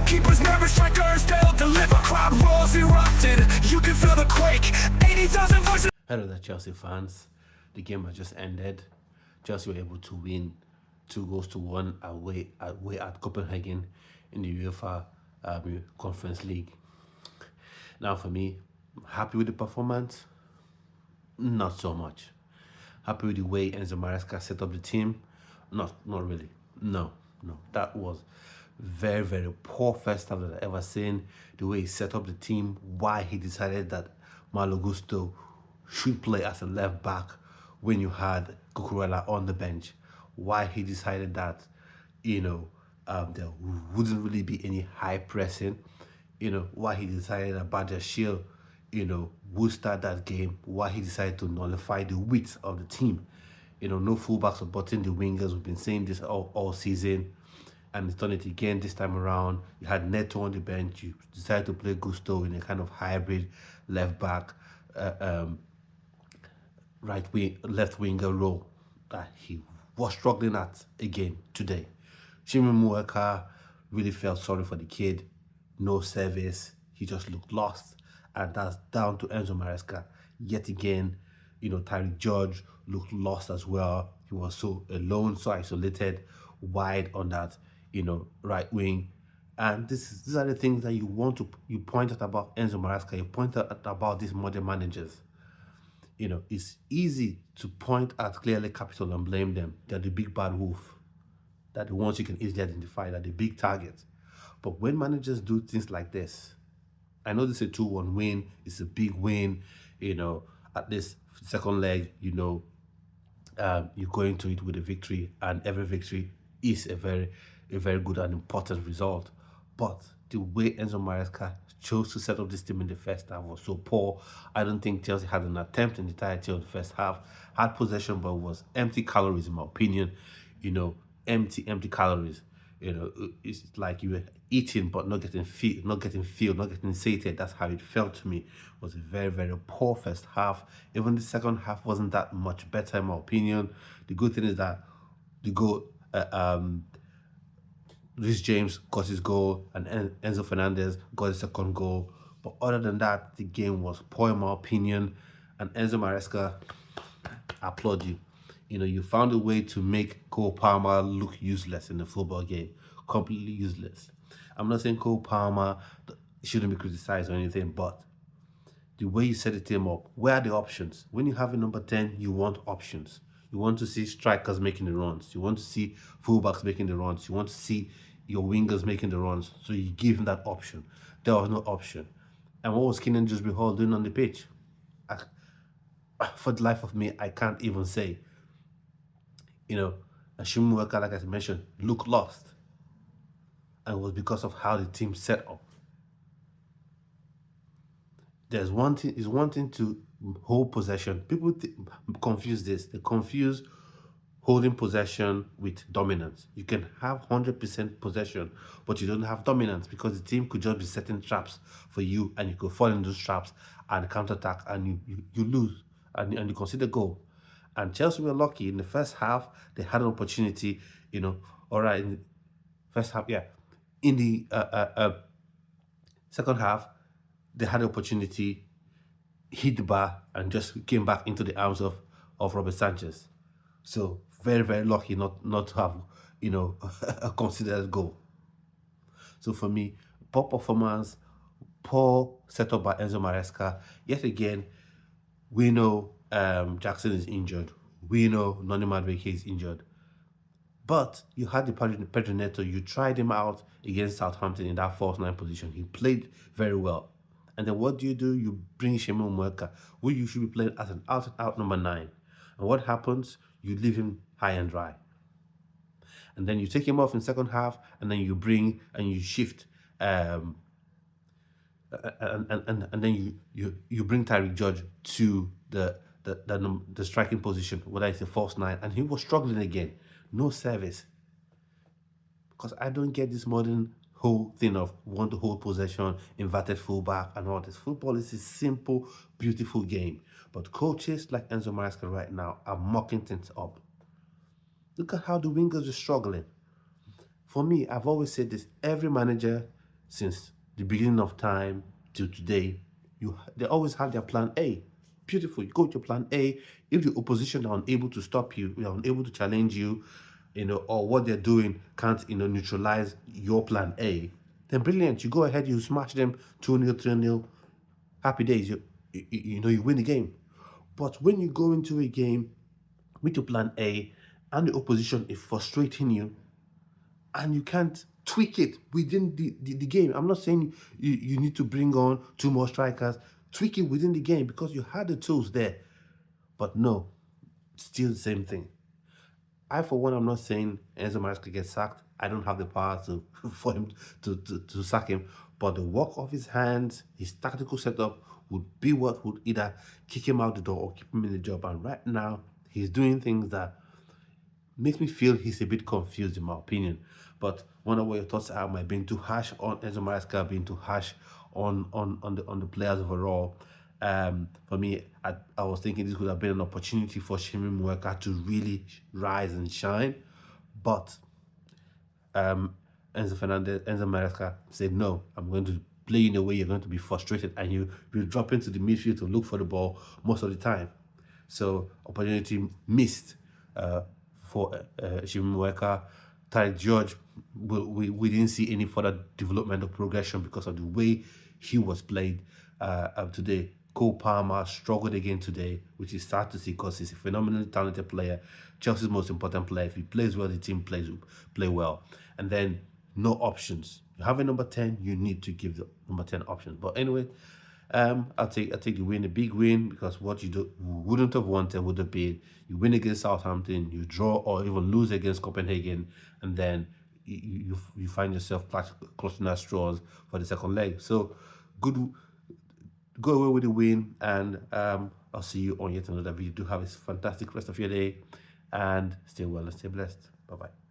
Keepers nervous, strikers, they'll deliver. Crowd roars erupted, you can feel the quake. 80,000 voices. Hello there, Chelsea fans. The game has just ended. Chelsea were able to win 2-1 away at Copenhagen in the UEFA Conference League. Now for me, happy with the performance? Not so much. Happy with the way Enzo Maresca set up the team? Not really. No. That was very, very poor first half that I've ever seen. The way he set up the team, why he decided that Malo Gusto should play as a left back when you had Cucurella on the bench. Why he decided that, there wouldn't really be any high pressing. Why he decided that Badger Shield, would start that game. Why he decided to nullify the width of the team. No fullback supporting the wingers. We've been saying this all season. And he's done it again this time around. You had Neto on the bench. You decided to play Gusto in a kind of hybrid left back, left winger role that he was struggling at again today. Shimon Mueka really felt sorry for the kid. No service. He just looked lost. And that's down to Enzo Maresca. Yet again, Tyreek George looked lost as well. He was so alone, so isolated, wide on that, right wing. And these are the things that you point out about Enzo Maresca. You point out about these modern managers. It's easy to point at clearly capital and blame them. They're the big bad wolf. They're the ones you can easily identify. They're the big targets. But when managers do things like this, I know this is a 2-1 win. It's a big win. At this second leg, you go into it with a victory, and every victory is a very good and important result. But the way Enzo Maresca chose to set up this team in the first half was so poor. I don't think Chelsea had an attempt in the entirety of the first half. Had possession, but was empty calories in my opinion. Empty calories. It's like you were eating but not getting filled, not getting sated. That's how it felt to me. It was a very, very poor first half. Even the second half wasn't that much better in my opinion. The good thing is that the goal, Rhys James got his goal and Enzo Fernandez got his second goal. But other than that, the game was poor in my opinion. And Enzo Maresca, I applaud you. You found a way to make Cole Palmer look useless in the football game. Completely useless. I'm not saying Cole Palmer shouldn't be criticized or anything, but the way you set the team up, where are the options? When you have a number 10, you want options. You want to see strikers making the runs. You want to see fullbacks making the runs. You want to see your wingers making the runs. So you give him that option. There was no option. And what was Keenan Jusby Hall doing on the pitch? For the life of me, I can't even say. Shimon Mueka, like I mentioned, looked lost. And it was because of how the team set up. There's one thing to hold possession. People confuse this. They confuse holding possession with dominance. You can have 100% possession, but you don't have dominance because the team could just be setting traps for you, and you could fall in those traps and counterattack, and you lose, and you concede a goal. And Chelsea were lucky in the first half. They had an opportunity, all right, in the first half, yeah. In the second half, they had the opportunity, hit the bar, and just came back into the arms of Robert Sanchez. So very, very lucky not to have, considered a goal. So for me, poor performance, poor setup by Enzo Maresca. Yet again, we know Jackson is injured. We know Noni Madueke is injured. But you had the Pedro Neto. You tried him out against Southampton in that false 9 position. He played very well. And then what do? You bring Shimon Mueka, who you should be playing as an out number 9. And what happens? You leave him high and dry. And then you take him off in second half, and then you bring and you shift, and then you bring Tyreek George to the striking position, whether it's a false 9, and he was struggling again. No service. Because I don't get this modern whole thing of want to hold possession, inverted fullback, and all this. Football is a simple, beautiful game. But coaches like Enzo Maresca right now are mucking things up. Look at how the wingers are struggling. For me, I've always said this. Every manager since the beginning of time till today, they always have their plan A. Beautiful. You go with your plan A. If the opposition are unable to stop you, are unable to challenge you, or what they're doing can't, neutralize your plan A, then brilliant. You go ahead, you smash them 2-0, 3-0. Happy days. You win the game. But when you go into a game with your plan A and the opposition is frustrating you, and you can't tweak it within the game. I'm not saying you need to bring on 2 more strikers. Tweak it within the game because you had the tools there. But no, still the same thing. I, for one, I'm not saying Enzo Maresca gets sacked. I don't have the power for him to sack him. But the work of his hands, his tactical setup would be what would either kick him out the door or keep him in the job. And right now, he's doing things that makes me feel he's a bit confused, in my opinion. But wonder what your thoughts are. Am I being too harsh on Enzo Maresca, being too harsh on the players overall? For me, I was thinking this could have been an opportunity for Shimi Mueka to really rise and shine, but Enzo Maresca said, no, I'm going to play in a way you're going to be frustrated and you will drop into the midfield to look for the ball most of the time. So opportunity missed for Shimi Mueka. Ty George, we didn't see any further developmental progression because of the way he was played today. Cole Palmer struggled again today, which is sad to see because he's a phenomenally talented player, Chelsea's most important player. If he plays well, the team play well. And then no options. You have a number 10, you need to give the number 10 options. But anyway, I'll take the win, a big win, because what you wouldn't have wanted would have been you win against Southampton, you draw or even lose against Copenhagen, and then you find yourself clutching at straws for the second leg. So good. Go away with the win, and I'll see you on yet another video. Do have a fantastic rest of your day, and stay well and stay blessed. Bye bye.